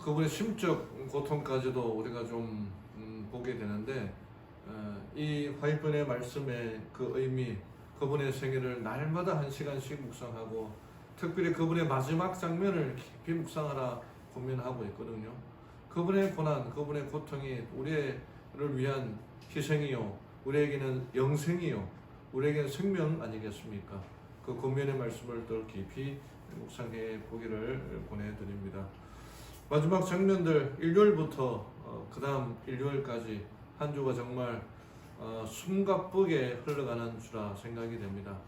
그분의 심적 고통까지도 우리가 좀 보게 되는데 이 화이번의 말씀의 그 의미, 그분의 생애를 날마다 1시간씩 묵상하고 특별히 그분의 마지막 장면을 깊이 묵상하라 고민하고 있거든요. 그분의 고난, 그분의 고통이 우리를 위한 희생이요, 우리에게는 영생이요, 우리에게는 생명 아니겠습니까? 그 권면의 말씀을 더 깊이 묵상해 보기를 보내드립니다. 마지막 장면들 일요일부터 그 다음 일요일까지 한 주가 정말 숨가쁘게 흘러가는 주라 생각이 됩니다.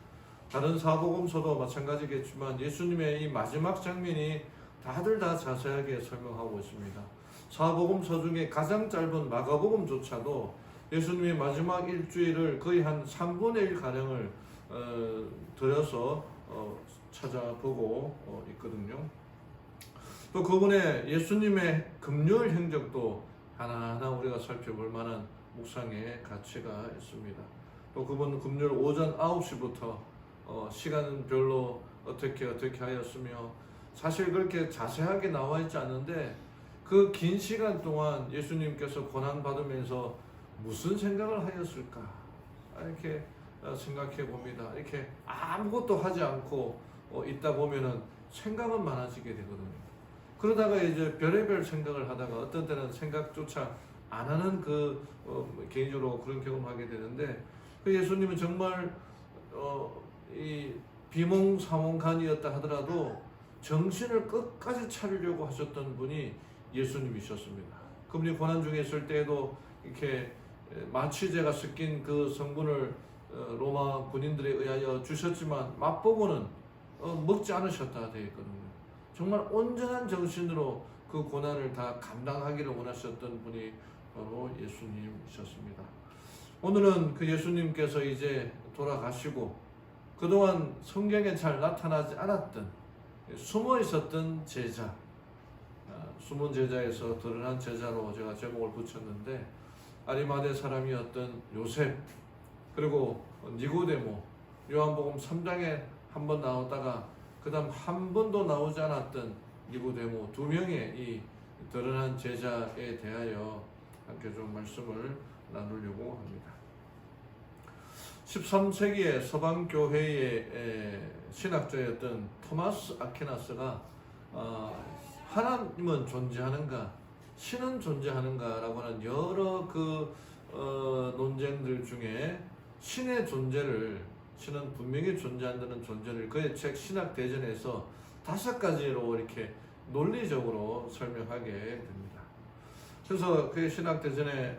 다른 사복음서도 마찬가지겠지만 예수님의 이 마지막 장면이 다들 다 자세하게 설명하고 있습니다. 사복음서 중에 가장 짧은 마가복음조차도 예수님의 마지막 일주일을 거의 한 3분의 1 가량을 들여서 찾아보고 있거든요. 또 그분의 예수님의 금요일 행적도 하나하나 우리가 살펴볼 만한 묵상의 가치가 있습니다. 또 그분 금요일 오전 9시부터 시간별로 어떻게 하였으며 사실 그렇게 자세하게 나와 있지 않은데 그 긴 시간 동안 예수님께서 고난받으면서 무슨 생각을 하였을까 이렇게 생각해 봅니다. 이렇게 아무것도 하지 않고 있다 보면은 생각은 많아지게 되거든요. 그러다가 이제 별의별 생각을 하다가 어떤 때는 생각조차 안 하는 개인적으로 그런 경험하게 되는데 그 예수님은 정말 이 비몽사몽간이었다 하더라도 정신을 끝까지 차리려고 하셨던 분이 예수님이셨습니다. 그분이 고난 중에 있을 때에도 이렇게 마취제가 섞인 그 성분을 로마 군인들에 의하여 주셨지만 맛보고는 먹지 않으셨다 되어 있거든요. 정말 온전한 정신으로 그 고난을 다 감당하기를 원하셨던 분이 바로 예수님이셨습니다. 오늘은 그 예수님께서 이제 돌아가시고 그동안 성경에 잘 나타나지 않았던 숨어 있었던 제자, 숨은 제자에서 드러난 제자로 제가 제목을 붙였는데 아리마대 사람이었던 요셉, 그리고 니고데모, 요한복음 3장에 한 번 나오다가 그 다음 한 번도 나오지 않았던 니고데모 두 명의 이 드러난 제자에 대하여 함께 좀 말씀을 나누려고 합니다. 13세기의 서방교회의 신학자였던 토마스 아퀴나스가 하나님은 존재하는가, 신은 존재하는가 라고 하는 여러 논쟁들 중에 신의 존재를, 신은 분명히 존재한다는 존재를 그의 책 신학대전에서 5가지로 이렇게 논리적으로 설명하게 됩니다. 그래서 그의 신학대전에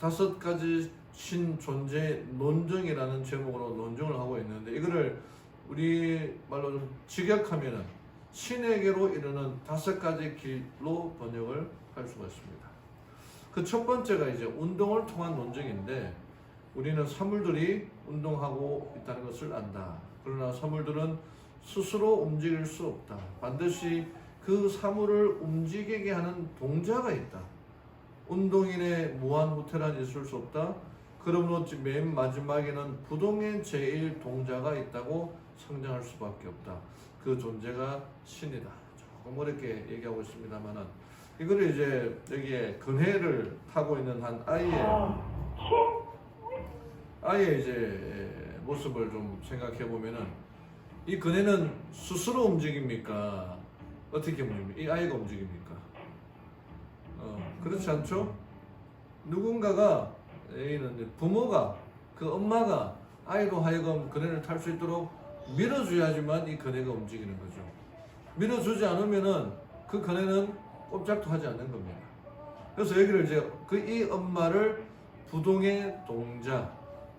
5가지 신 존재 논증이라는 제목으로 논증을 하고 있는데 이거를 우리 말로 좀 직역하면은 신에게로 이르는 5가지 길로 번역을 할 수가 있습니다. 그 첫 번째가 이제 운동을 통한 논증인데 우리는 사물들이 운동하고 있다는 것을 안다. 그러나 사물들은 스스로 움직일 수 없다. 반드시 그 사물을 움직이게 하는 동자가 있다. 운동인의 무한 후퇴란 있을 수 없다. 그러므로 맨 마지막에는 부동의 제1동자가 있다고 상정할 수밖에 없다. 그 존재가 신이다. 조금 어렵게 얘기하고 있습니다만은 이거를 이제 여기에 그네를 타고 있는 한 아이의 이제 모습을 좀 생각해 보면은 이 그네는 스스로 움직입니까? 어떻게 움직입니까? 이 아이가 움직입니까? 그렇지 않죠? 누군가가 부모가 그 엄마가 아이로 하여금 그네를 탈 수 있도록 밀어줘야지만 이 그네가 움직이는 거죠. 밀어주지 않으면은 그 그네는 꼼짝도 하지 않는 겁니다. 그래서 여기를 이제 이 엄마를 부동의 동자,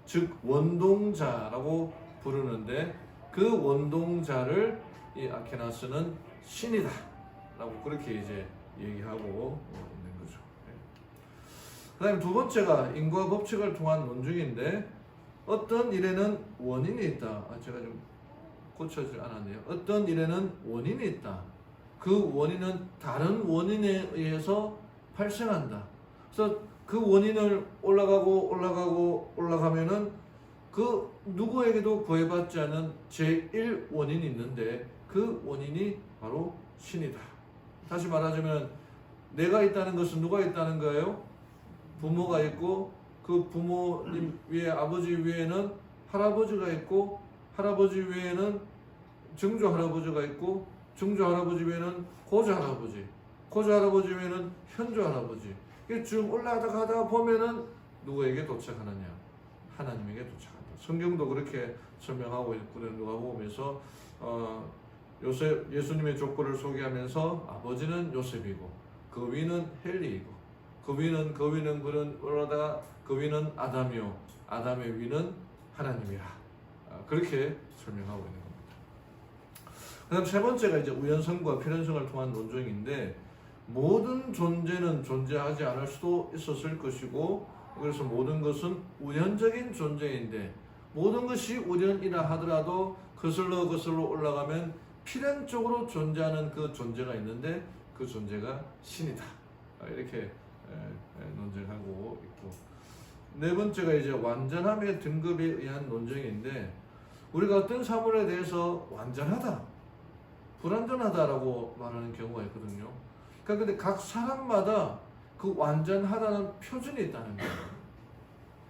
즉 원동자라고 부르는데 그 원동자를 이 아퀴나스는 신이다 라고 그렇게 이제 얘기하고 있는 거죠. 그 다음에 두 번째가 인과 법칙을 통한 논증인데 어떤 일에는 원인이 있다. 제가 좀 고쳐지지 않았네요. 어떤 일에는 원인이 있다. 그 원인은 다른 원인에 의해서 발생한다. 그래서 그 원인을 올라가면은 그 누구에게도 구애받지 않은 제1원인이 있는데 그 원인이 바로 신이다. 다시 말하자면 내가 있다는 것은 누가 있다는 거예요? 부모가 있고 그 부모님 위에 아버지 위에는 할아버지가 있고 할아버지 위에는 증조 할아버지가 있고 증조 할아버지 위에는 고조 할아버지 고조 할아버지 위에는 현조 할아버지. 이게 쭉 올라가다가 보면은 누구에게 도착하느냐? 하나님에게 도착한다. 성경도 그렇게 설명하고 있거든요. 누가복음에서 요셉 예수님의 족보를 소개하면서 아버지는 요셉이고 그 위는 헬리이고 그 위는 그런 올라다가 그 위는 아담이요 아담의 위는 하나님이라. 그렇게 설명하고 있는 겁니다. 그다음 세 번째가 이제 우연성과 필연성을 통한 논증인데 모든 존재는 존재하지 않을 수도 있었을 것이고 그래서 모든 것은 우연적인 존재인데 모든 것이 우연이라 하더라도 거슬러 올라가면 필연적으로 존재하는 그 존재가 있는데 그 존재가 신이다. 이렇게 논쟁하고 있고 네 번째가 이제 완전함의 등급에 의한 논쟁인데 우리가 어떤 사물에 대해서 완전하다, 불완전하다라고 말하는 경우가 있거든요. 그러니까 근데 각 사람마다 그 완전하다는 표준이 있다는 거예요.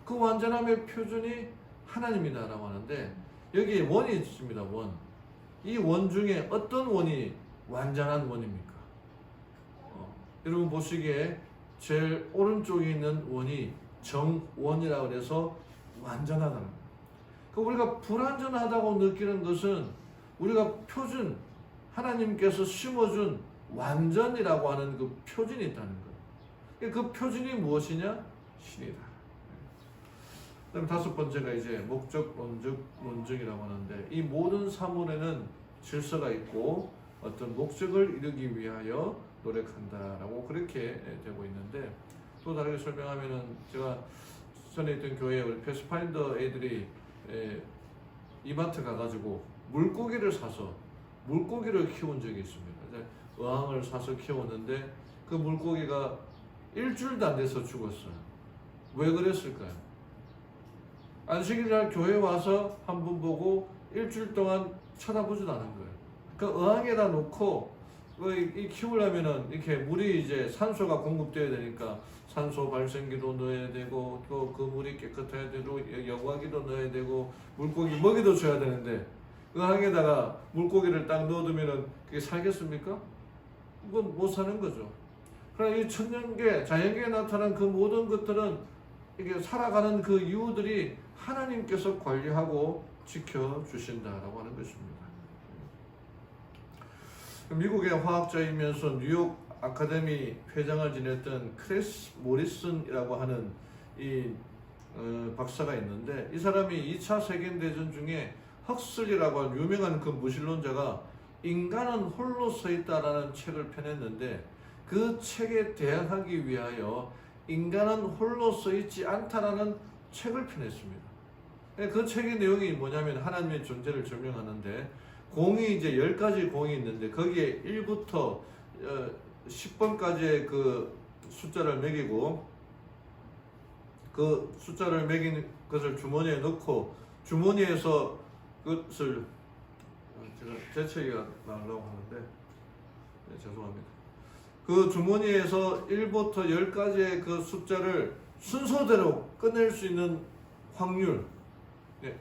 그 완전함의 표준이 하나님이다라고 하는데 여기에 원이 있습니다. 원. 이 원 중에 어떤 원이 완전한 원입니까? 여러분 보시기에 제일 오른쪽에 있는 원이 정원이라고 해서 완전하다는 거예요. 그러니까 우리가 불완전하다고 느끼는 것은 우리가 표준, 하나님께서 심어준 완전이라고 하는 그 표준이 있다는 거예요. 그 표준이 무엇이냐? 신이다. 그다음 다섯 번째가 이제 목적 논증이라고 하는데 이 모든 사물에는 질서가 있고 어떤 목적을 이루기 위하여 노력한다라고 그렇게 되고 있는데 또 다르게 설명하면은 제가 전에 있던 교회에 우리 패스파인더 애들이 이마트 가가지고 물고기를 사서 물고기를 키운 적이 있습니다. 어항을 사서 키웠는데 그 물고기가 일주일도 안 돼서 죽었어요. 왜 그랬을까요? 안식일날 교회 와서 한 번 보고 일주일 동안 쳐다보지도 않은 거예요. 그 어항에다 놓고 이 키우려면은 이렇게 물이 이제 산소가 공급돼야 되니까 산소 발생기도 넣어야 되고 또 그 물이 깨끗해야 되고 여과기도 넣어야 되고 물고기 먹이도 줘야 되는데 어항에다가 물고기를 딱 넣어두면은 그게 살겠습니까? 이건 못 사는 거죠. 그러나 이 천년계, 자연계에 나타난 그 모든 것들은 이게 살아가는 그 이유들이 하나님께서 관리하고 지켜주신다라고 하는 것입니다. 미국의 화학자이면서 뉴욕 아카데미 회장을 지냈던 크리스 모리슨이라고 하는 이 박사가 있는데 이 사람이 2차 세계대전 중에 헉슬리라고 하는 유명한 그 무신론자가 인간은 홀로 서 있다라는 책을 펴냈는데 그 책에 대항하기 위하여 인간은 홀로 서 있지 않다라는 책을 펴냈습니다. 그 책의 내용이 뭐냐면 하나님의 존재를 증명하는데 공이 이제 10가지 공이 있는데 거기에 1부터 10번까지의 그 숫자를 매기고 그 숫자를 매긴 것을 주머니에 넣고 주머니에서 그것을 제가 제 책이가 나오려고 하는데 죄송합니다. 그 주머니에서 1부터 10까지의 그 숫자를 순서대로 꺼낼 수 있는 확률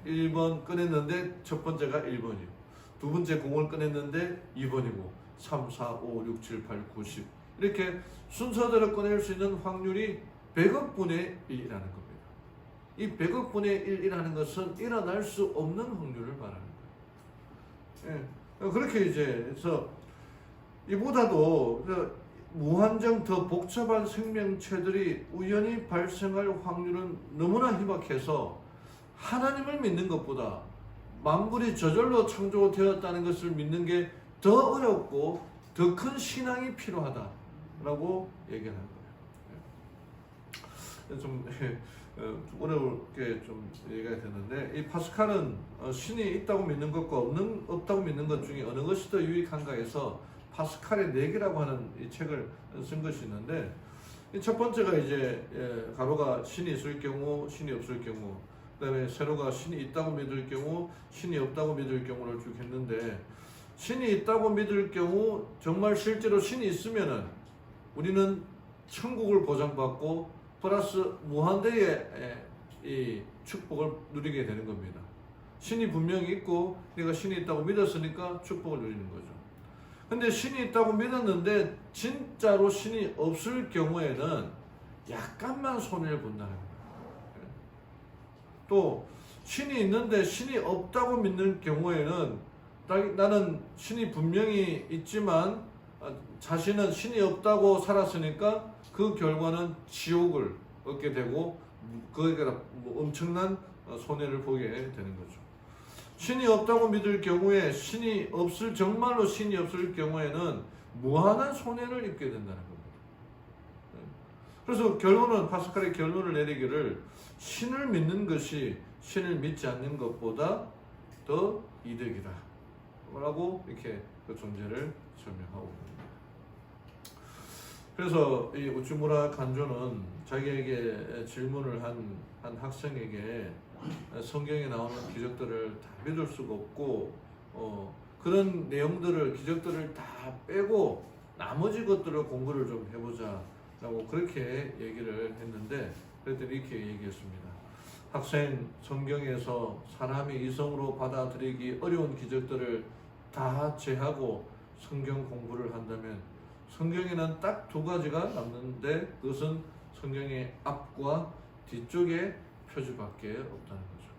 1번 꺼냈는데 첫 번째가 1번이고 두 번째 공을 꺼냈는데 2번이고 3, 4, 5, 6, 7, 8, 9, 10 이렇게 순서대로 꺼낼 수 있는 확률이 100억 분의 1이라는 겁니다. 이 100억 분의 1이라는 것은 일어날 수 없는 확률을 말하는 거예요. 예. 그렇게 이제 그래서 이보다도 무한정 더 복잡한 생명체들이 우연히 발생할 확률은 너무나 희박해서 하나님을 믿는 것보다 만물이 저절로 창조되었다는 것을 믿는 게 더 어렵고 더 큰 신앙이 필요하다라고 얘기하는 거예요. 좀 어렵게 좀 얘기가 되는데 이 파스칼은 신이 있다고 믿는 것과 없다고 믿는 것 중에 어느 것이 더 유익한가 해서 파스칼의 4개라고 하는 이 책을 쓴 것이 있는데 첫 번째가 이제 가로가 신이 있을 경우 신이 없을 경우 그 다음에 세로가 신이 있다고 믿을 경우 신이 없다고 믿을 경우를 쭉 했는데 신이 있다고 믿을 경우 정말 실제로 신이 있으면은 우리는 천국을 보장받고 플러스 무한대의 이 축복을 누리게 되는 겁니다. 신이 분명히 있고 내가 신이 있다고 믿었으니까 축복을 누리는 거죠. 근데 신이 있다고 믿었는데 진짜로 신이 없을 경우에는 약간만 손해를 본다는 거예요. 또 신이 있는데 신이 없다고 믿는 경우에는 나는 신이 분명히 있지만 자신은 신이 없다고 살았으니까 그 결과는 지옥을 얻게 되고 거기가 엄청난 손해를 보게 되는 거죠. 신이 없다고 믿을 경우에 정말로 신이 없을 경우에는 무한한 손해를 입게 된다는 겁니다. 그래서 파스칼의 결론을 내리기를 신을 믿는 것이 신을 믿지 않는 것보다 더 이득이다 라고 이렇게 그 존재를 설명하고 있습니다. 그래서 이 우츠무라 간조는 자기에게 질문을 한 학생에게 성경에 나오는 기적들을 다 믿을 수가 없고 그런 기적들을 다 빼고 나머지 것들을 공부를 좀 해보자 라고 그렇게 얘기를 했는데 그랬더니 이렇게 얘기했습니다. 학생, 성경에서 사람이 이성으로 받아들이기 어려운 기적들을 다 제하고 성경 공부를 한다면 성경에는 딱 두 가지가 남는데 그것은 성경의 앞과 뒤쪽의 표지밖에 없다는 거죠.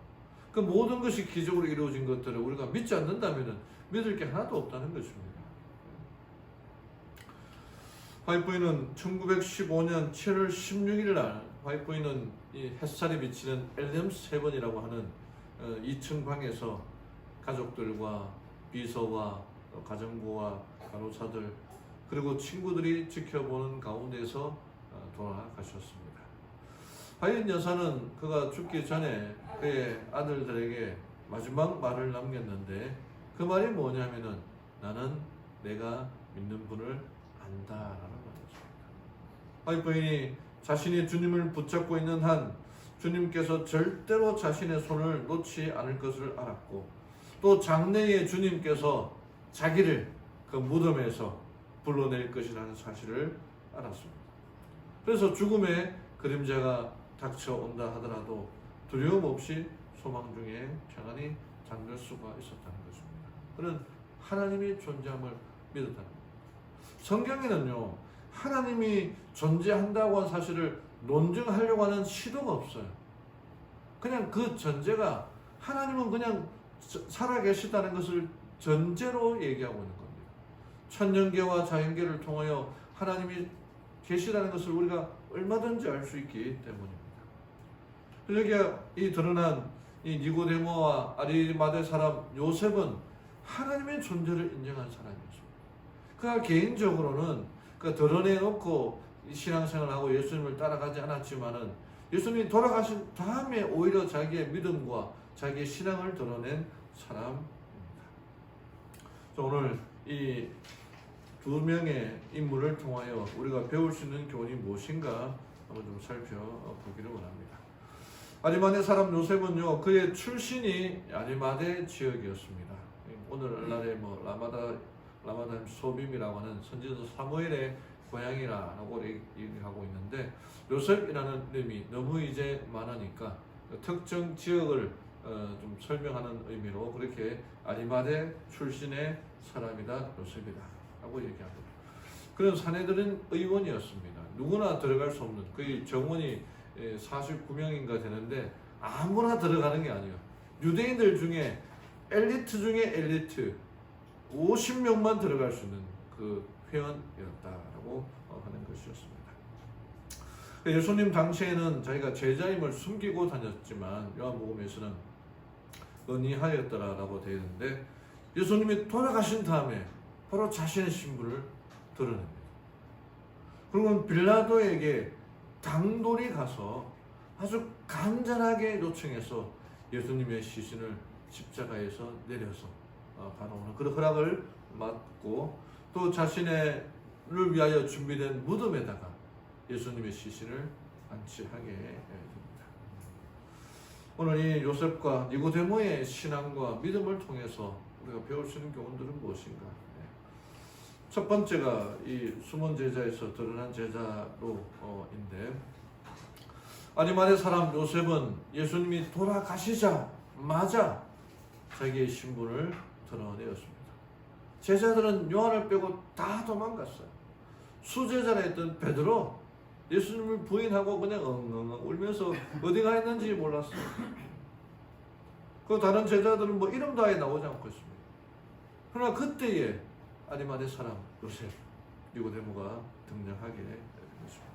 그 모든 것이 기적으로 이루어진 것들을 우리가 믿지 않는다면 믿을 게 하나도 없다는 것입니다. 화이트부인은 1915년 7월 16일 날 화이트부인은 이 햇살이 비치는 엘렘스 헤븐이라고 하는 2층 방에서 가족들과 비서와 가정부와 간호사들 그리고 친구들이 지켜보는 가운데서 돌아가셨습니다. 화이트 여사는 그가 죽기 전에 그의 아들들에게 마지막 말을 남겼는데 그 말이 뭐냐면은 나는 내가 믿는 분을 안다라는 말이었습니다. 화이트 부인이 자신이 주님을 붙잡고 있는 한 주님께서 절대로 자신의 손을 놓지 않을 것을 알았고 또 장래에 주님께서 자기를 그 무덤에서 불러낼 것이라는 사실을 알았습니다. 그래서 죽음의 그림자가 닥쳐온다 하더라도 두려움 없이 소망 중에 평안히 잠들 수가 있었다는 것입니다. 그는 하나님이 존재함을 믿었다는 겁니다. 성경에는요 하나님이 존재한다고 한 사실을 논증하려고 하는 시도가 없어요. 그냥 그 전제가 하나님은 그냥 살아계시다는 것을 전제로 얘기하고 있는 겁니다. 천년계와 자연계를 통하여 하나님이 계시다는 것을 우리가 얼마든지 알 수 있기 때문입니다. 그러니까 이 드러난 이 니고데모와 아리마대 사람 요셉은 하나님의 존재를 인정한 사람이었습니다. 그가 개인적으로는 그 드러내놓고 신앙생활하고 예수님을 따라가지 않았지만은 예수님이 돌아가신 다음에 오히려 자기의 믿음과 자기의 신앙을 드러낸 사람입니다. 오늘 이 두 명의 인물을 통하여 우리가 배울 수 있는 교훈이 무엇인가 한번 좀 살펴보기를 원합니다. 아리마대 사람 요셉은요 그의 출신이 아리마대 지역이었습니다. 오늘날의 라마다임 소빔이라고 하는 선지자 사무엘의 고향이라고 얘기하고 있는데 요셉이라는 이름이 너무 이제 많으니까 특정 지역을 좀 설명하는 의미로 그렇게 아리마대 출신의 사람이다 요셉이다 라고 얘기합니다. 그런 사내들은 의원이었습니다. 누구나 들어갈 수 없는 거의 정원이 49명인가 되는데 아무나 들어가는 게 아니에요. 유대인들 중에 엘리트 중에 엘리트 50명만 들어갈 수 있는 그 회원이었다라고 하는 것이었습니다. 예수님 당시에는 자기가 제자임을 숨기고 다녔지만 요한복음에서는 은희하였더라라고 되어 있는데 예수님이 돌아가신 다음에 바로 자신의 신분을 드러냅니다. 그리고 빌라도에게 당돌이 가서 아주 간절하게 요청해서 예수님의 시신을 십자가에서 내려서 바라오는 그런 허락을 받고 또 자신을 위하여 준비된 무덤에다가 예수님의 시신을 안치하게 됩니다. 오늘 이 요셉과 니고데모의 신앙과 믿음을 통해서 우리가 배울 수 있는 교훈들은 무엇인가? 첫 번째가 이 숨은 제자에서 드러난 제자로인데, 아리마대 사람 요셉은 예수님이 돌아가시자마자 자기의 신분을 드러내었습니다. 제자들은 요한을 빼고 다 도망갔어요. 수제자라 했던 베드로 예수님을 부인하고 그냥 엉엉 울면서 어디 가 있는지 몰랐어요. 그 다른 제자들은 뭐 이름도 아예 나오지 않고 있습니다. 그러나 그때에 아리마대 사람 요셉, 니고데모가 등장하게 됐습니다.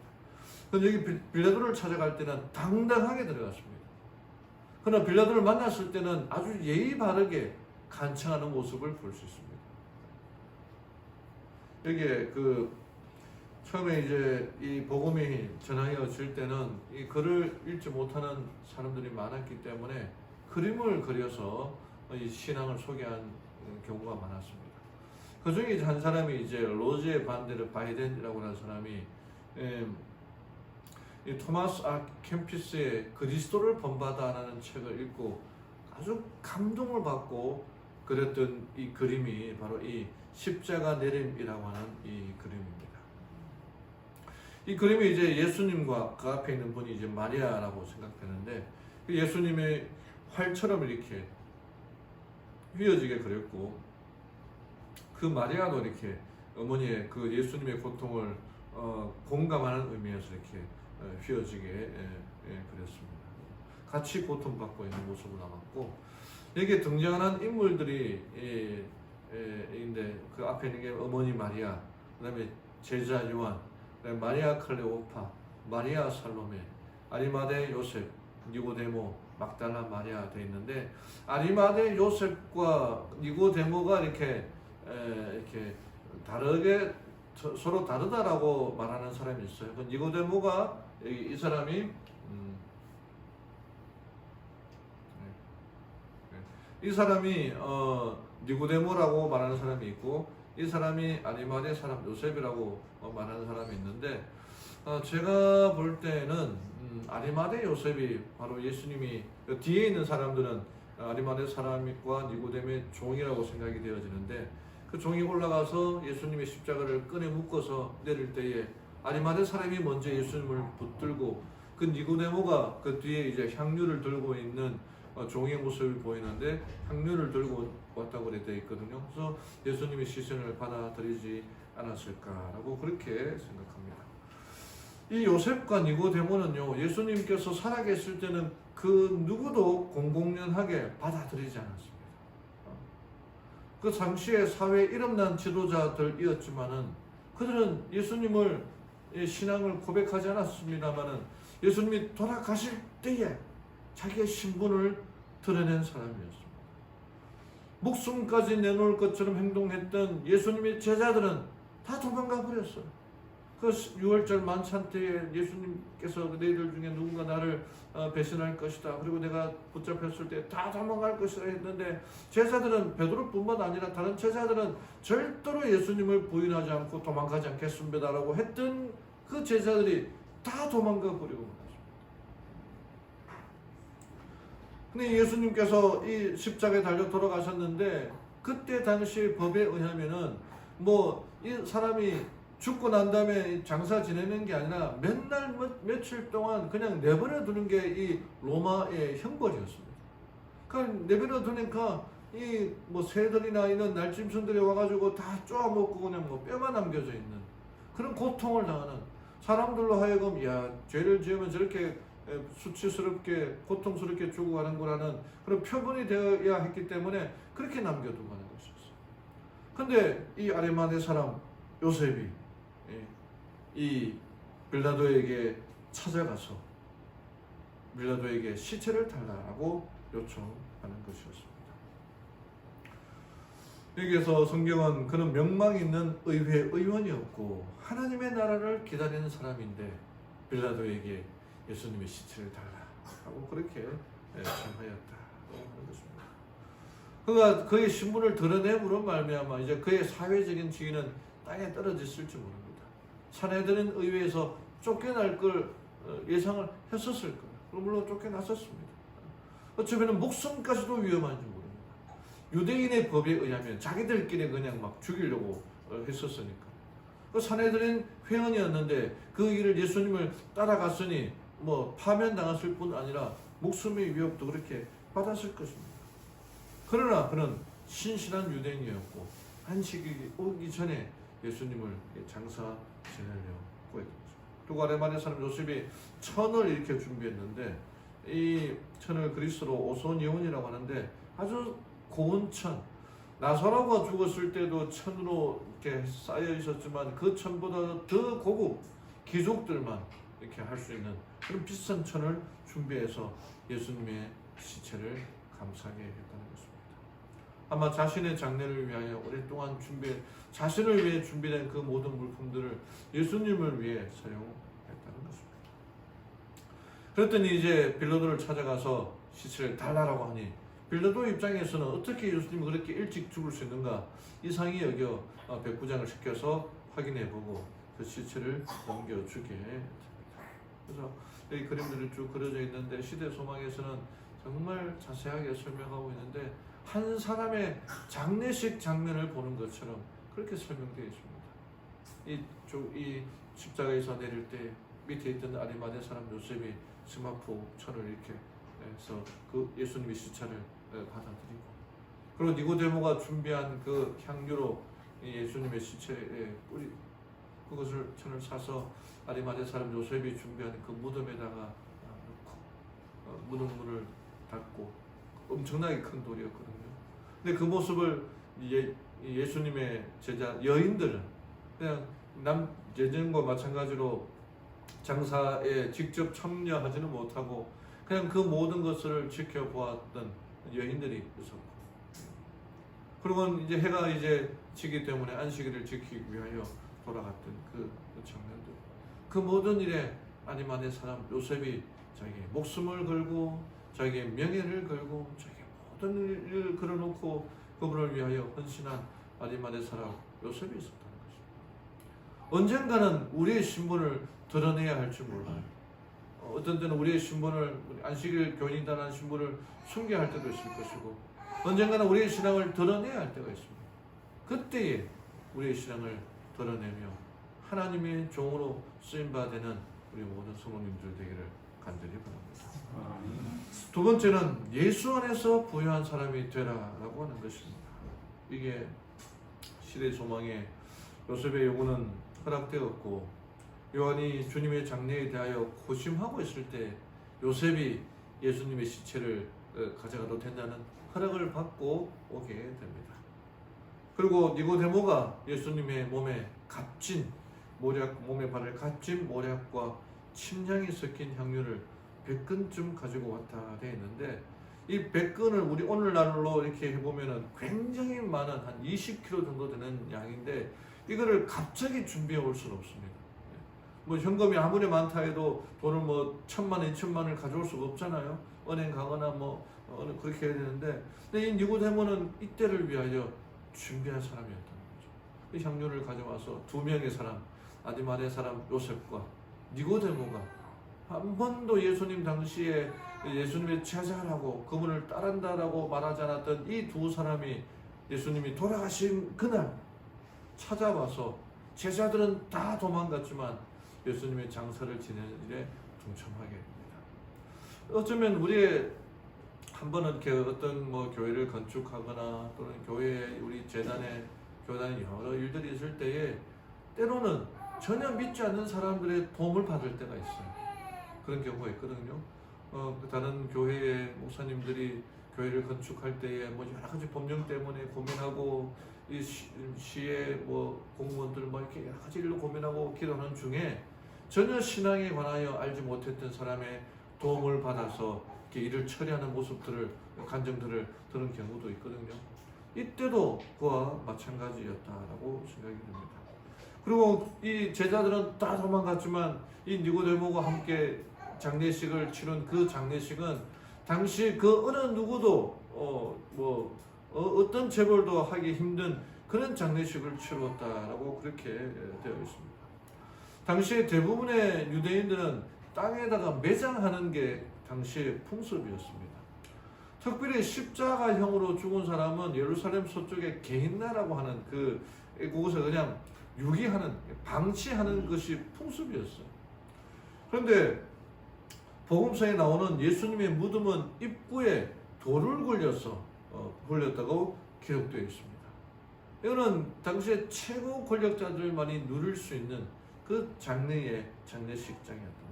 그런데 여기 빌라도를 찾아갈 때는 당당하게 들어갔습니다. 그러나 빌라도를 만났을 때는 아주 예의 바르게 간청하는 모습을 볼 수 있습니다. 여기에 처음에 이제 이 복음이 전하여질 때는 이 글을 읽지 못하는 사람들이 많았기 때문에 그림을 그려서 이 신앙을 소개한 경우가 많았습니다. 그 중에 이제 한 사람이 이제 로제 반데르 바이덴이라고 하는 사람이 이 토마스 아 캠피스의 그리스도를 본받아라는 책을 읽고 아주 감동을 받고 그렸던 이 그림이 바로 이 십자가 내림이라고 하는 이 그림입니다. 이 그림이 이제 예수님과 그 앞에 있는 분이 이제 마리아라고 생각되는데, 예수님의 활처럼 이렇게 휘어지게 그렸고, 그 마리아도 이렇게 어머니의 그 예수님의 고통을 공감하는 의미에서 이렇게 휘어지게 그렸습니다. 같이 고통받고 있는 모습을 남았고, 여기에 등장하는 인물들이 인데 그 앞에 있는 게 어머니 마리아, 그 다음에 제자 요한, 마리아 클레오파, 마리아 살로메, 아리마대 요셉, 니고데모, 막달라 마리아 되어 있는데, 아리마대 요셉과 니고데모가 이렇게 다르게 서로 다르다라고 말하는 사람이 있어요. 그 니고데모가 이 사람이 이 사람이 니고데모라고 말하는 사람이 있고, 이 사람이 아리마대 사람 요셉이라고 말하는 사람이 있는데, 제가 볼 때는 아리마대 요셉이 바로 예수님이 뒤에 있는 사람들은 아리마대 사람과 니고데모의 종이라고 생각이 되어지는데, 그 종이 올라가서 예수님의 십자가를 끈에 묶어서 내릴 때에 아리마대 사람이 먼저 예수님을 붙들고, 그 니고데모가 그 뒤에 이제 향유를 들고 있는 종의 모습이 보이는데, 향유를 들고 왔다고 되어 있거든요. 그래서 예수님의 시선을 받아들이지 않았을까라고 그렇게 생각합니다. 이 요셉과 니고데모는요, 예수님께서 살아계실 때는 그 누구도 공공연하게 받아들이지 않았습니다. 그 당시에 사회에 이름난 지도자들이었지만은 그들은 예수님을 신앙을 고백하지 않았습니다만은 예수님이 돌아가실 때에 자기의 신분을 드러낸 사람이었습니다. 목숨까지 내놓을 것처럼 행동했던 예수님의 제자들은 다 도망가 버렸어요. 그 6월절 만찬 때에 예수님께서 너희들 중에 누군가 나를 배신할 것이다, 그리고 내가 붙잡혔을 때 다 도망갈 것이다 했는데, 제자들은 베드로뿐만 아니라 다른 제자들은 절대로 예수님을 부인하지 않고 도망가지 않겠습니다라고 했던 그 제자들이 다 도망가 버리고 말았습니다. 근데 예수님께서 이 십자가에 달려 돌아가셨는데, 그때 당시 법에 의하면은 이 사람이 죽고 난 다음에 장사 지내는 게 아니라 맨날 며칠 동안 그냥 내버려 두는 게 이 로마의 형벌이었습니다. 그러니까 내버려 두니까 이 새들이나 이런 날짐승들이 와가지고 다 쪼아먹고 그냥 뼈만 남겨져 있는 그런 고통을 당하는 사람들로 하여금, 야, 죄를 지으면 저렇게 수치스럽게 고통스럽게 죽어가는 거라는 그런 표본이 되어야 했기 때문에 그렇게 남겨두고 가는 것이었어요. 근데 이 아리마대 사람 요셉이 이 빌라도에게 찾아가서 빌라도에게 시체를 달라고 요청하는 것이었습니다. 여기에서 성경은 그는 명망 있는 의회 의원이었고 하나님의 나라를 기다리는 사람인데 빌라도에게 예수님의 시체를 달라고 그렇게 청하였다 하는 것입니다. 그가 그의 신분을 드러내므로 말미암아 이제 그의 사회적인 지위는 땅에 떨어졌을지 모릅니다. 산헤드린 의회에서 쫓겨날 걸 예상을 했었을 거예요. 물론 쫓겨났었습니다. 어쩌면 목숨까지도 위험한지 모릅니다. 유대인의 법에 의하면 자기들끼리 그냥 막 죽이려고 했었으니까. 그 사내들은 회원이었는데 그 길을 예수님을 따라갔으니 뭐 파면당했을 뿐 아니라 목숨의 위협도 그렇게 받았을 것입니다. 그러나 그는 신실한 유대인이었고 안식이 오기 전에 예수님을 장사 지내려고 했죠. 또 아레마네 사람 요셉이 천을 이렇게 준비했는데 이 천을 그리스로 오손이온이라고 하는데 아주 고운 천, 나사로가 죽었을 때도 천으로 이렇게 쌓여 있었지만 그 천보다 더 고급 귀족들만 이렇게 할 수 있는 그런 비싼 천을 준비해서 예수님의 시체를 감싸게 했다는 것입니다. 아마 자신의 장례를 위하여 오랫동안 자신을 위해 준비된 그 모든 물품들을 예수님을 위해 사용했다는 것입니다. 그랬더니 이제 빌라도를 찾아가서 시체를 달라라고 하니 빌라도 입장에서는 어떻게 예수님이 그렇게 일찍 죽을 수 있는가 이상히 여겨 백부장을 시켜서 확인해보고 그 시체를 넘겨주게 됩니다. 그래서 이 그림들이 쭉 그려져 있는데 시대 소망에서는 정말 자세하게 설명하고 있는데 한 사람의 장례식 장면을 보는 것처럼 그렇게 설명되어 있습니다. 이 십자가에서 내릴 때 밑에 있던 아리마대 사람 요셉이 스마프 천을 이렇게 해서 그 예수님의 시체를 받아들이고, 그리고 니고데모가 준비한 그 향유로 예수님의 시체에 뿌리 그것을 천을 사서 아리마대 사람 요셉이 준비한 그 무덤에다가 넣고 무덤 문을 닫고, 엄청나게 큰 돌이었거든요. 근데 그 모습을 예수님의 제자 여인들은 그냥 예전과 마찬가지로 장사에 직접 참여하지는 못하고 그냥 그 모든 것을 지켜보았던 여인들이 있었고, 그리고 이제 해가 이제 지기 때문에 안식일을 지키기 위하여 돌아갔던 그 청년들, 그 모든 일에 아리마대 사람 요셉이 자기의 목숨을 걸고 자기의 명예를 걸고 자기의 모든 일을 걸어놓고 그분을 위하여 헌신한 아리마대 사람 요셉이 있었다는 것입니다. 언젠가는 우리의 신분을 드러내야 할지 몰라요. 어떤 때는 우리의 신분을, 안식일 교인이라는 신분을 숨겨야 할 때도 있을 것이고, 언젠가는 우리의 신앙을 드러내야 할 때가 있습니다. 그때에 우리의 신앙을 드러내며 하나님의 종으로 쓰임받는 우리 모든 성도님들 되기를 간절히 바랍니다. 두 번째는 예수 안에서 부유한 사람이 되라라고 하는 것입니다. 이게 시대 소망에 요셉의 요구는 허락되었고, 요한이 주님의 장례에 대하여 고심하고 있을 때 요셉이 예수님의 시체를 가져가도 된다는 허락을 받고 오게 됩니다. 그리고 니고데모가 예수님의 몸에 값진 모략, 몸에 바를 값진 모략과 침향이 섞인 향유를 100근쯤 가지고 왔다 되어 있는데, 이 100근을 우리 오늘날로 이렇게 해보면은 굉장히 많은 한 20kg 정도 되는 양인데, 이거를 갑자기 준비해 올 수는 없습니다. 뭐 현금이 아무리 많다 해도 돈을 뭐 1,000만, 2,000만을 가져올 수가 없잖아요. 은행 가거나 뭐 그렇게 해야 되는데, 근데 이 니고데모는 이때를 위하여 준비한 사람이었다는 거죠. 이 향유를 가져와서 두 명의 사람, 아리마대 사람 요셉과 니고데모가 한 번도 예수님 당시에 예수님의 제자라고 그분을 따른다라고 말하지 않았던 이 두 사람이 예수님이 돌아가신 그날 찾아와서, 제자들은 다 도망갔지만 예수님의 장사를 지내는 일에 동참하게 됩니다. 어쩌면 우리의 한 번은 이렇게 어떤 뭐 교회를 건축하거나 또는 교회에 우리 재단에 교단에 여러 일들이 있을 때에 때로는 전혀 믿지 않는 사람들의 도움을 받을 때가 있어요. 그런 경우가 있거든요. 다른 교회의 목사님들이 교회를 건축할 때에 뭐 여러 가지 법령 때문에 고민하고, 이 시의 뭐 공무원들 뭐 이렇게 여러 가지 일로 고민하고 기도하는 중에 전혀 신앙에 관하여 알지 못했던 사람의 도움을 받아서 이렇게 일을 처리하는 모습들을, 간증들을 들은 경우도 있거든요. 이때도 그와 마찬가지였다라고 생각이 듭니다. 그리고 이 제자들은 다 도망갔지만 이 니고데모가 함께 장례식을 치른 그 장례식은 당시 그 어느 누구도 어떤 재벌도 하기 힘든 그런 장례식을 치렀다라고 그렇게 되어 있습니다. 당시에 대부분의 유대인들은 땅에다가 매장하는 게 당시의 풍습이었습니다. 특별히 십자가형으로 죽은 사람은 예루살렘 서쪽에 게인나라고 하는 그곳에 그냥 유기하는, 방치하는 것이 풍습이었어요. 그런데 복음서에 나오는 예수님의 무덤은 입구에 돌을 굴렸다고 기록되어 있습니다. 이거는 당시에 최고 권력자들만이 누릴 수 있는 그 장례식장이었던 겁니다.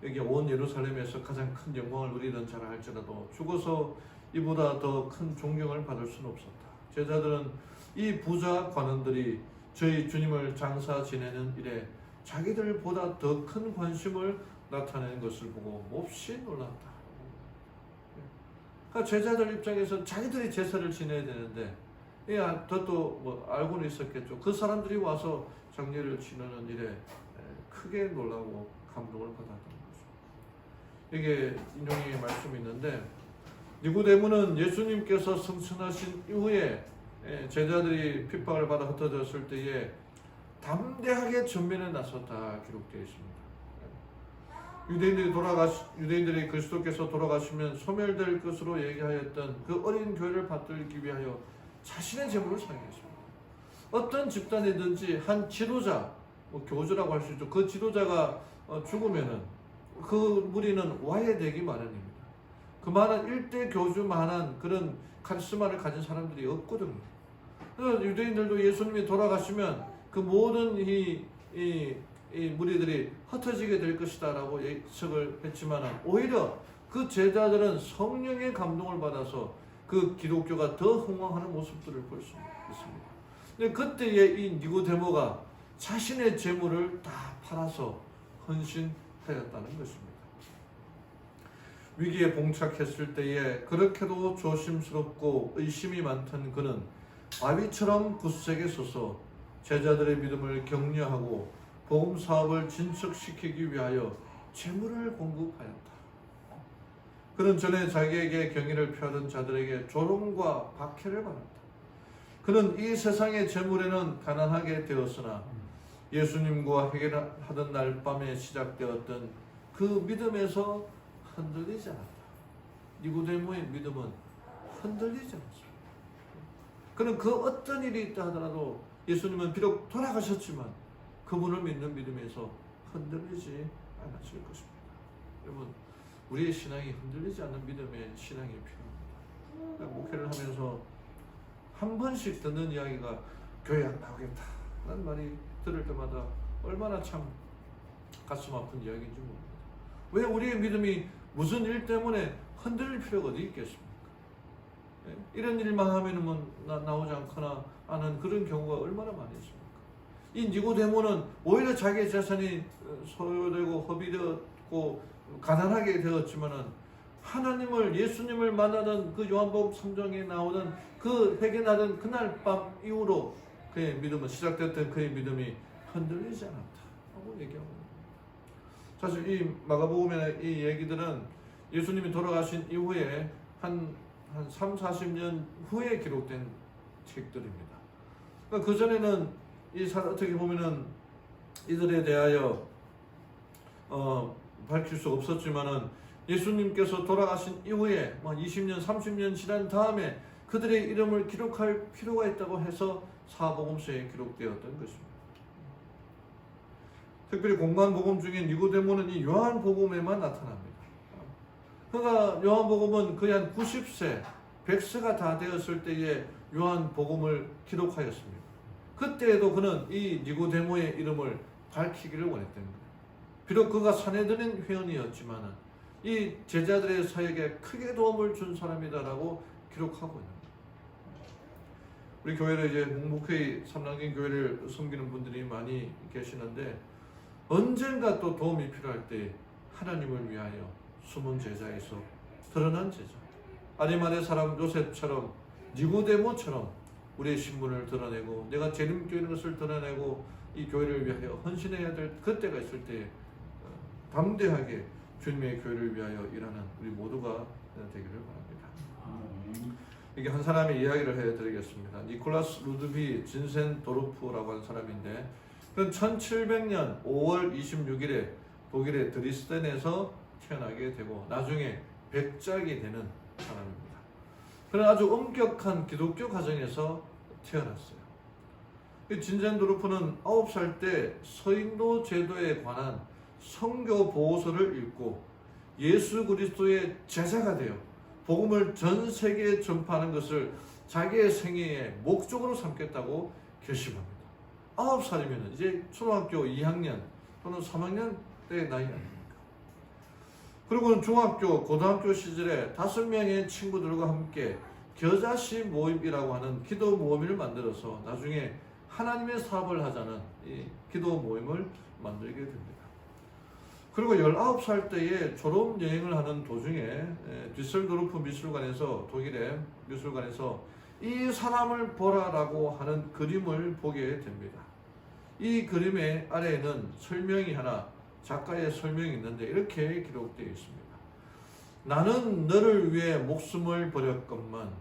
여기 온 예루살렘에서 가장 큰 영광을 누리던 자라 할지라도 죽어서 이보다 더 큰 존경을 받을 수는 없었다. 제자들은 이 부자 관원들이 저희 주님을 장사 지내는 일에 자기들보다 더 큰 관심을 나타내는 것을 보고 몹시 놀랐다. 그러니까 제자들 입장에서 자기들이 제사를 지내야 되는데, 또 뭐 알고는 있었겠죠. 그 사람들이 와서 장례를 지내는 일에 크게 놀라고 감동을 받았던 거죠. 이게 인용의 말씀이 있는데, 니고데모는 예수님께서 승천하신 이후에 제자들이 핍박을 받아 흩어졌을 때에 담대하게 전면에 나섰다 기록되어 있습니다. 유대인들이 그리스도께서 돌아가시면 소멸될 것으로 얘기하였던 그 어린 교회를 받들기 위하여 자신의 재물을 사용했습니다. 어떤 집단이든지 한 지도자, 교주라고 할 수 있죠. 그 지도자가 죽으면은 그 무리는 와해되기 마련입니다. 그만한 일대 교주만한 그런 카리스마를 가진 사람들이 없거든요. 그래서 유대인들도 예수님이 돌아가시면 그 모든 이 무리들이 흩어지게 될 것이다 라고 예측을 했지만 오히려 그 제자들은 성령의 감동을 받아서 그 기독교가 더 흥왕하는 모습들을 볼 수 있습니다. 근데 그때에 이 니고데모가 자신의 재물을 다 팔아서 헌신하였다는 것입니다. 위기에 봉착했을 때에 그렇게도 조심스럽고 의심이 많던 그는 바위처럼 굳세게 서서 제자들의 믿음을 격려하고 복음 사업을 진척시키기 위하여 재물을 공급하였다. 그는 전에 자기에게 경의를 표하던 자들에게 조롱과 박해를 받았다. 그는 이 세상의 재물에는 가난하게 되었으나 예수님과 회개하던 날 밤에 시작되었던 그 믿음에서 흔들리지 않았다. 니고데모의 믿음은 흔들리지 않았습니다. 그는 그 어떤 일이 있다 하더라도 예수님은 비록 돌아가셨지만 그분을 믿는 믿음에서 흔들리지 않았을 것입니다. 여러분, 우리의 신앙이 흔들리지 않는 믿음의 신앙이 필요합니다. 목회를 하면서 한 번씩 듣는 이야기가 교회 안 나오겠다 라는 말이 들을 때마다 얼마나 참 가슴 아픈 이야기인지 모릅니다. 왜 우리의 믿음이 무슨 일 때문에 흔들릴 필요가 어디 있겠습니까? 이런 일만 하면 나오지 않거나 하는 그런 경우가 얼마나 많이 있습니까? 이 니고데모는 오히려 자기의 재산이 소요되고 허비되었고 가난하게 되었지만은 하나님을, 예수님을 만나던 그 요한복음 3장에 나오는 그 회개하던 그날 밤 이후로 그의 믿음은, 시작됐던 그의 믿음이 흔들리지 않았다고 얘기하고 있습니다. 사실 이 마가복음의 이 얘기들은 예수님이 돌아가신 이후에 한 3, 40년 후에 기록된 책들입니다. 그러니까 그전에는 어떻게 보면은 이들에 대하여 밝힐 수 없었지만은 예수님께서 돌아가신 이후에 20년, 30년 지난 다음에 그들의 이름을 기록할 필요가 있다고 해서 사복음서에 기록되었던 것입니다. 특별히 공관복음 중에 니고데모는 이 요한복음에만 나타납니다. 그러니까 요한복음은 거의 한 90세, 100세가 다 되었을 때에 요한복음을 기록하였습니다. 그때에도 그는 이 니고데모의 이름을 밝히기를 원했던 거예요. 비록 그가 산헤드린 회원이었지만 이 제자들의 사역에 크게 도움을 준 사람이다라고 기록하고 있는 거예요. 우리 교회를 이제 목회의 삼랑경 교회를 섬기는 분들이 많이 계시는데 언젠가 또 도움이 필요할 때 하나님을 위하여 숨은 제자에서 드러난 제자, 아리마대 사람 요셉처럼 니고데모처럼 우리의 신분을 드러내고 내가 재림교회 있는 것을 드러내고 이 교회를 위하여 헌신해야 될 그때가 있을 때 담대하게 주님의 교회를 위하여 일하는 우리 모두가 되기를 바랍니다. 이게 한 사람의 이야기를 해드리겠습니다. 니콜라스 루드비 진센도르프라고 하는 사람인데 그는 1700년 5월 26일에 독일의 드리스덴에서 태어나게 되고 나중에 백작이 되는 사람입니다. 그런 아주 엄격한 기독교 가정에서 태어났어요. 진젠도르프는 9살 때 서인도 제도에 관한 성교 보고서를 읽고 예수 그리스도의 제자가 되어 복음을 전 세계에 전파하는 것을 자기의 생애의 목적으로 삼겠다고 결심합니다. 9살이면 이제 초등학교 2학년 또는 3학년 때의 나이 아닙니까? 그리고는 중학교, 고등학교 시절에 5명의 친구들과 함께 겨자씨 모임이라고 하는 기도 모임을 만들어서 나중에 하나님의 사업을 하자는 이 기도 모임을 만들게 됩니다. 그리고 19살 때에 졸업 여행을 하는 도중에 뒤셀도르프 미술관에서, 독일의 미술관에서 이 사람을 보라라고 하는 그림을 보게 됩니다. 이 그림의 아래에는 설명이 하나, 작가의 설명이 있는데 이렇게 기록되어 있습니다. 나는 너를 위해 목숨을 버렸건만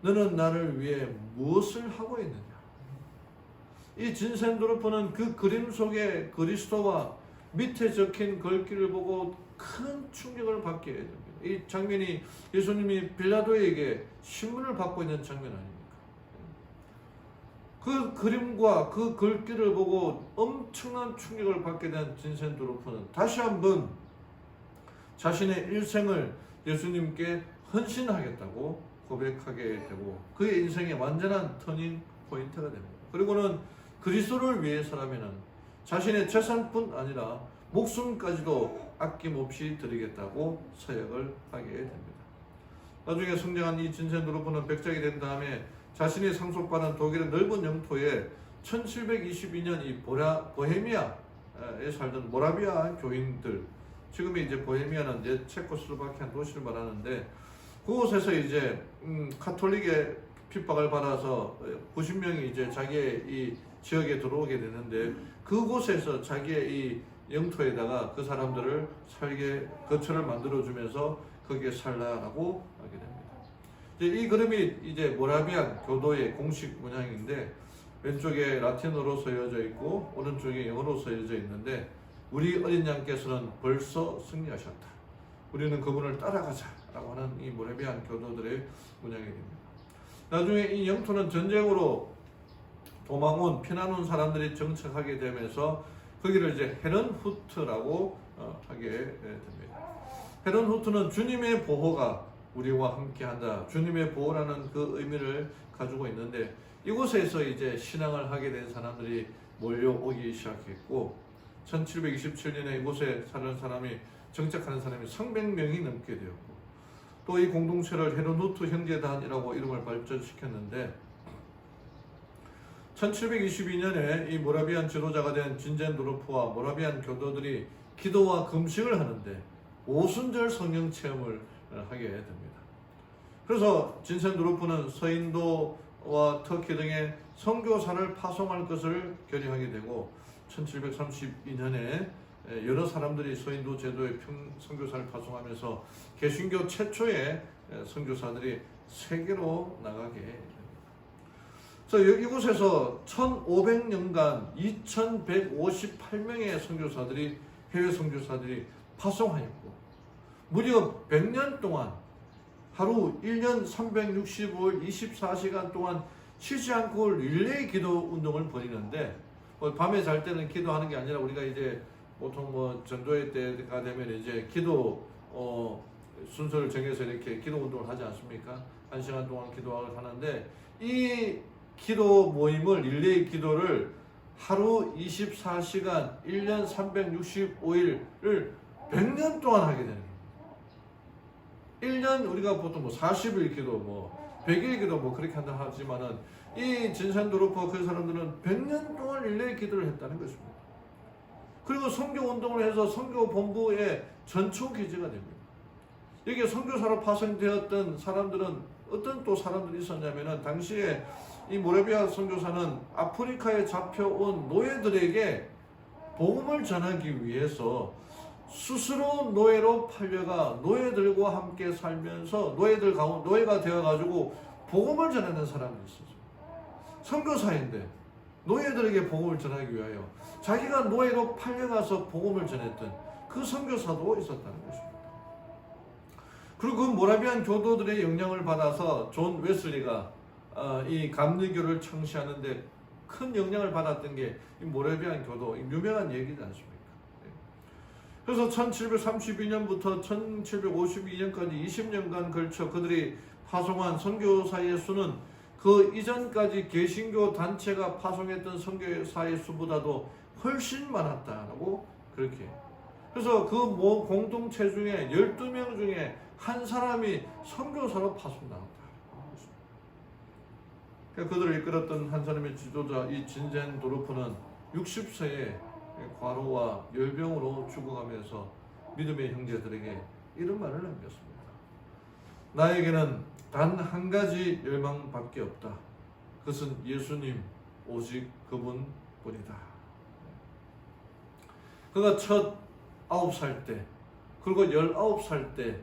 너는 나를 위해 무엇을 하고 있느냐? 이 진센도르프는 그 그림 속에 그리스도와 밑에 적힌 글귀를 보고 큰 충격을 받게 됩니다. 이 장면이 예수님이 빌라도에게 신문을 받고 있는 장면 아닙니까? 그 그림과 그 글귀를 보고 엄청난 충격을 받게 된 진센도르프는 다시 한번 자신의 일생을 예수님께 헌신하겠다고 고백하게 되고 그의 인생의 완전한 터닝 포인트가 됩니다. 그리고는 그리스도를 위해서라면 자신의 재산뿐 아니라 목숨까지도 아낌없이 드리겠다고 서약을 하게 됩니다. 나중에 성장한 이 진센도르프는 백작이 된 다음에 자신이 상속받은 독일의 넓은 영토에 1722년 이 보헤미아에 살던 모라비아 교인들, 지금의 이제 보헤미아는 이제 체코슬로바키아 도시를 말하는데 그곳에서 이제 카톨릭의 핍박을 받아서 90명이 이제 자기의 이 지역에 들어오게 되는데 그곳에서 자기의 이 영토에다가 그 사람들을 살게 거처를 만들어주면서 거기에 살라라고 하게 됩니다. 이 그림이 이제 모라비안 교도의 공식 문양인데 왼쪽에 라틴어로 써여져 있고 오른쪽에 영어로 써여져 있는데 우리 어린 양께서는 벌써 승리하셨다. 우리는 그분을 따라가자라고 하는 이 모라비안 교도들의 문양이 됩니다. 나중에 이 영토는 전쟁으로 도망 피난 온 사람들이 정착하게 되면서 거기를 이제 헤른후트라고 하게 됩니다. 헤른후트는 주님의 보호가 우리와 함께한다. 주님의 보호라는 그 의미를 가지고 있는데 이곳에서 이제 신앙을 하게 된 사람들이 몰려오기 시작했고 1727년에 이곳에 사는 사람이 정착하는 사람이 300명이 넘게 되었고 또 이 공동체를 헤른후트 형제단이라고 이름을 발전시켰는데 1722년에 이 모라비안 지도자가 된 진젠도르프와 모라비안 교도들이 기도와 금식을 하는데 오순절 성령 체험을 하게 됩니다. 그래서 진센도르프는 서인도와 터키 등의 선교사를 파송할 것을 결의하게 되고 1732년에 여러 사람들이 서인도 제도의 선교사를 파송하면서 개신교 최초의 선교사들이 세계로 나가게 됩니다. 그래서 이곳에서 1500년간 2158명의 선교사들이 해외 선교사들이 파송하였고 무려 100년 동안 하루 1년 365일 24시간 동안 쉬지 않고 릴레이 기도 운동을 벌이는데 밤에 잘 때는 기도하는 게 아니라 우리가 이제 보통 전도회 때가 되면 이제 기도 순서를 정해서 이렇게 기도 운동을 하지 않습니까? 1시간 동안 기도를 하는데 이 기도 모임을 릴레이 기도를 하루 24시간 1년 365일을 100년 동안 하게 되는 겁니다. 1년 우리가 보통 40일 기도 100일 기도 그렇게 한다 하지만은 이 진센도르프 그 사람들은 100년 동안 릴레이 기도를 했다는 것입니다. 그리고 선교 운동을 해서 선교 본부의 전초 기지가 됩니다. 여기에 선교사로 파송되었던 사람들은 어떤 또 사람들이 있었냐면은 당시에 이 모라비아 선교사는 아프리카에 잡혀온 노예들에게 복음을 전하기 위해서 스스로 노예로 팔려가 노예들과 함께 살면서 노예가 되어가지고 복음을 전하는 사람이 있었어요. 선교사인데 노예들에게 복음을 전하기 위하여 자기가 노예로 팔려가서 복음을 전했던 그 선교사도 있었다는 것입니다. 그리고 그 모라비안 교도들의 영향을 받아서 존 웨슬리가 이 감리교를 창시하는데 큰 영향을 받았던 게 이 모라비안 교도, 유명한 얘기지 않습니까? 그래서 1732년부터 1752년까지 20년간 걸쳐 그들이 파송한 선교사의 수는 그 이전까지 개신교 단체가 파송했던 선교사의 수보다도 훨씬 많았다라고 그렇게. 그래서 그 공동체 중에 12명 중에 한 사람이 선교사로 파송당했다. 그들을 이끌었던 한 사람의 지도자 이 진젠도르프는 60세에 과로와 열병으로 죽어가면서 믿음의 형제들에게 이런 말을 남겼습니다. 나에게는 단 한 가지 열망밖에 없다. 그것은 예수님 오직 그분뿐이다. 그가 첫 9살 때 그리고 19살 때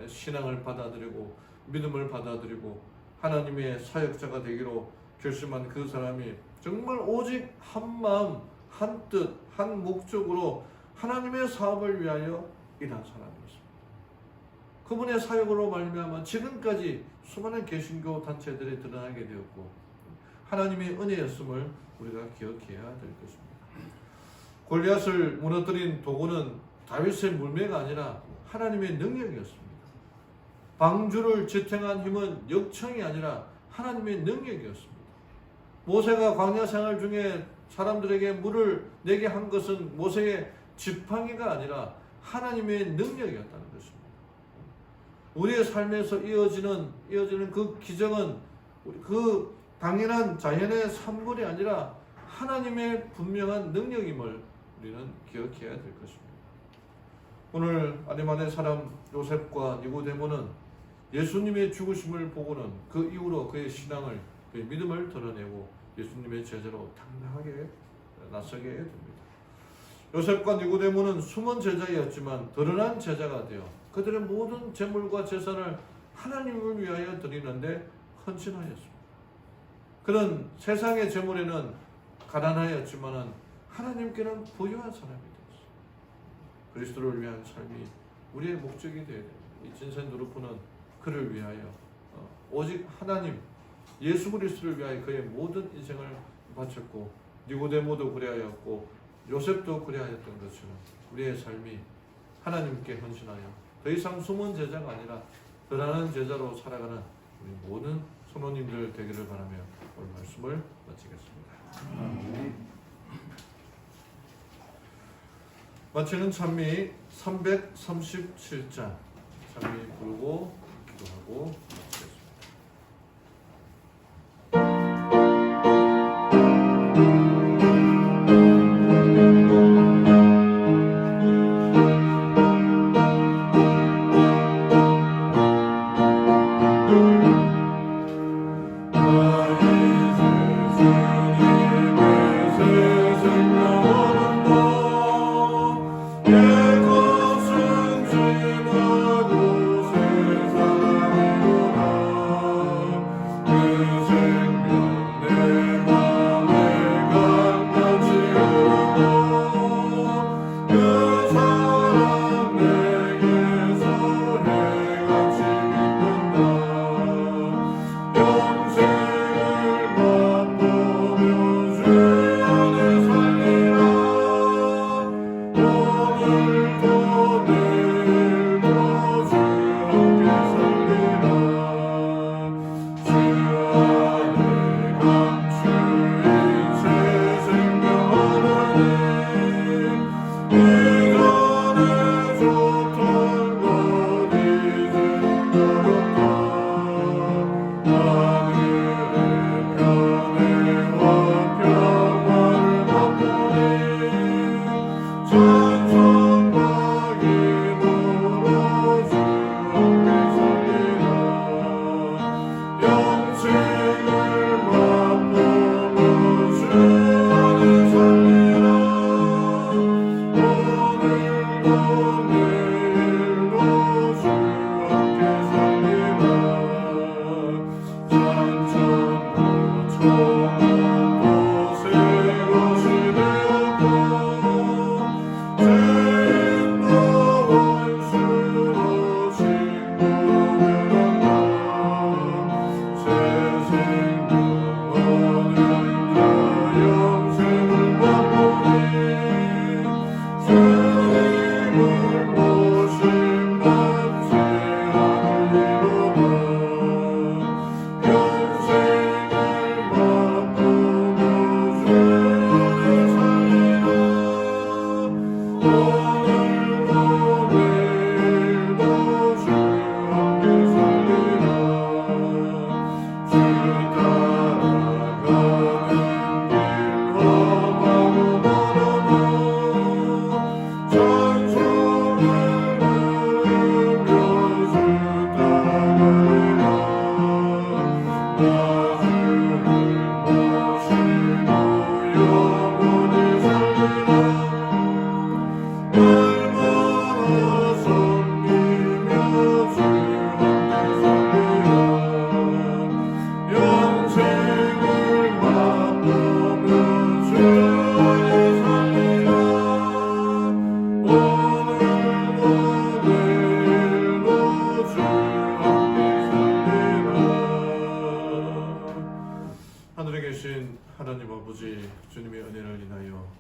신앙을 받아들이고 믿음을 받아들이고 하나님의 사역자가 되기로 결심한 그 사람이 정말 오직 한 마음, 한 뜻, 한 목적으로 하나님의 사업을 위하여 일한 사람이었습니다. 그분의 사역으로 말미암아 지금까지 수많은 개신교 단체들이 드러나게 되었고 하나님의 은혜였음을 우리가 기억해야 될 것입니다. 골리앗을 무너뜨린 도구는 다윗의 물매가 아니라 하나님의 능력이었습니다. 방주를 지탱한 힘은 역청이 아니라 하나님의 능력이었습니다. 모세가 광야 생활 중에 사람들에게 물을 내게 한 것은 모세의 지팡이가 아니라 하나님의 능력이었다는 것입니다. 우리의 삶에서 이어지는 그 기적은 그 당연한 자연의 산물이 아니라 하나님의 분명한 능력임을 우리는 기억해야 될 것입니다. 오늘 아리마대 사람 요셉과 니고데모는 예수님의 죽으심을 보고는 그 이후로 그의 신앙을, 그의 믿음을 드러내고 예수님의 제자로 당당하게 나서게 됩니다. 요셉과 니고데모는 숨은 제자였지만 드러난 제자가 되어 그들의 모든 재물과 재산을 하나님을 위하여 드리는데 헌신하였습니다. 그는 세상의 재물에는 가난하였지만 하나님께는 부유한 사람이 되었습니다. 그리스도를 위한 삶이 우리의 목적이 되어야 됩니다. 이 진센도르프는 그를 위하여 오직 하나님 예수 그리스도를 위하여 그의 모든 인생을 바쳤고 니고데모도 그래하였고 요셉도 그래하였던 것처럼 우리의 삶이 하나님께 헌신하여 더 이상 숨은 제자가 아니라 드러나는 제자로 살아가는 우리 모든 성도님들 되기를 바라며 오늘 말씀을 마치겠습니다. 마치는 찬미 337장 찬미 부르고 기도하고 마치겠습니다.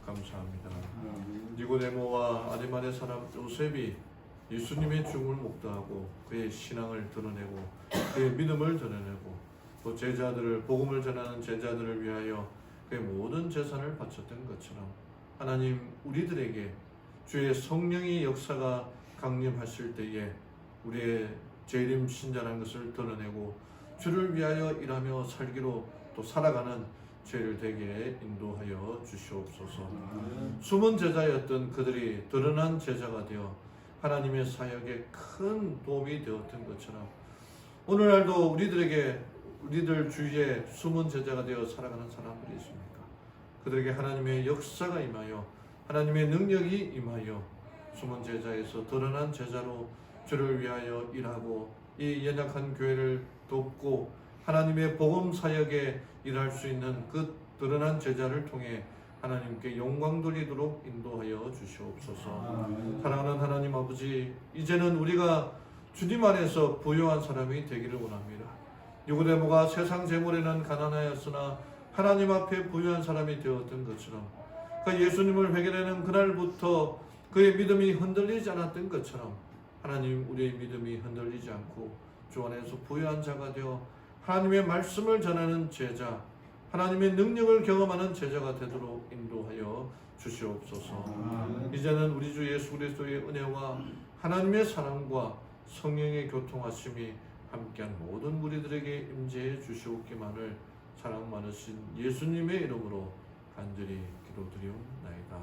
감사합니다. 니고데모와 아리마대 사람 요셉이 예수님의 죽음을 목도하고 그의 신앙을 드러내고 그의 믿음을 드러내고 또 제자들을 복음을 전하는 제자들을 위하여 그의 모든 재산을 바쳤던 것처럼 하나님 우리들에게 주의 성령의 역사가 강림하실 때에 우리의 재림 신자라는 것을 드러내고 주를 위하여 일하며 살기로 또 살아가는 죄를 되게 인도하여 주시옵소서. 숨은 제자였던 그들이 드러난 제자가 되어 하나님의 사역에 큰 도움이 되었던 것처럼 오늘날도 우리들 주위에 숨은 제자가 되어 살아가는 사람들이 있습니까? 그들에게 하나님의 역사가 임하여 하나님의 능력이 임하여 숨은 제자에서 드러난 제자로 주를 위하여 일하고 이 연약한 교회를 돕고 하나님의 복음 사역에 일할 수 있는 그 드러난 제자를 통해 하나님께 영광 돌리도록 인도하여 주시옵소서. 사랑하는 하나님 아버지, 이제는 우리가 주님 안에서 부유한 사람이 되기를 원합니다. 니고데모가 세상 재물에는 가난하였으나 하나님 앞에 부유한 사람이 되었던 것처럼 그 예수님을 회개하는 그날부터 그의 믿음이 흔들리지 않았던 것처럼 하나님 우리의 믿음이 흔들리지 않고 주 안에서 부유한 자가 되어 하나님의 말씀을 전하는 제자, 하나님의 능력을 경험하는 제자가 되도록 인도하여 주시옵소서. 이제는 우리 주 예수 그리스도의 은혜와 하나님의 사랑과 성령의 교통하심이 함께한 모든 무리들에게 임재해 주시옵기만을 사랑 많으신 예수님의 이름으로 간절히 기도드리옵나이다.